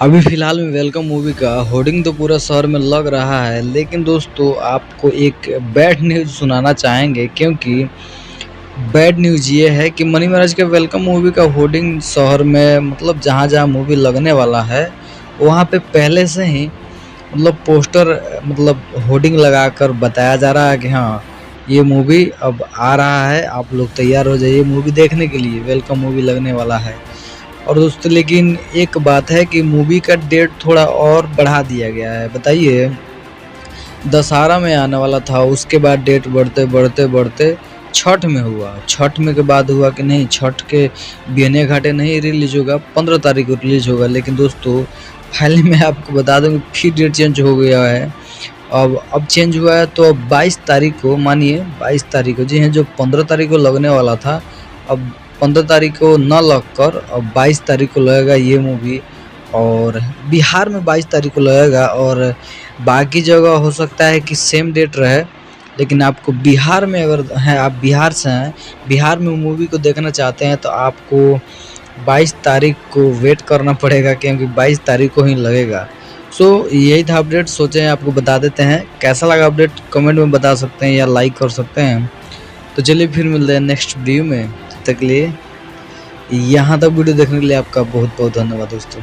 अभी फ़िलहाल में वेलकम मूवी का होर्डिंग तो पूरा शहर में लग रहा है, लेकिन दोस्तों आपको एक बैड न्यूज़ सुनाना चाहेंगे, क्योंकि बैड न्यूज़ ये है कि मनी महाराज के वेलकम मूवी का होर्डिंग शहर में मतलब जहाँ-जहाँ मूवी लगने वाला है, वहाँ पे पहले से ही मतलब पोस्टर मतलब होर्डिंग लगाकर बताया जा रहा है कि हाँ, ये मूवी अब आ रहा है, आप लोग तैयार हो जाइए मूवी देखने के लिए, वेलकम मूवी लगने वाला है। और दोस्तों लेकिन एक बात है कि मूवी का डेट थोड़ा और बढ़ा दिया गया है। बताइए, दशहरा में आने वाला था, उसके बाद डेट बढ़ते छठ में हुआ। छठ में के बाद हुआ कि नहीं, छठ के बिहने घाटे नहीं रिलीज होगा, 15 तारीख को रिलीज होगा। लेकिन दोस्तों फाइनली मैं आपको बता दूं कि फिर डेट चेंज हो गया है। अब चेंज हुआ है, तो अब 22 तारीख को, मानिए 22 तारीख को, जी हाँ, जो 15 तारीख को लगने वाला था, अब 15 तारीख को न लगकर अब 22 तारीख को लगेगा ये मूवी। और बिहार में 22 तारीख को लगेगा, और बाकी जगह हो सकता है कि सेम डेट रहे, लेकिन आपको बिहार में अगर हैं, आप बिहार से हैं, बिहार में मूवी को देखना चाहते हैं, तो आपको 22 तारीख को वेट करना पड़ेगा, क्योंकि 22 तारीख को ही लगेगा। सो यही था अपडेट, सोचे आपको बता देते हैं। कैसा लगा अपडेट कमेंट में बता सकते हैं या लाइक कर सकते हैं। तो चलिए फिर मिलते हैं नेक्स्ट वीडियो में, तब तक के लिए यहाँ तक वीडियो देखने के लिए आपका बहुत बहुत धन्यवाद दोस्तों।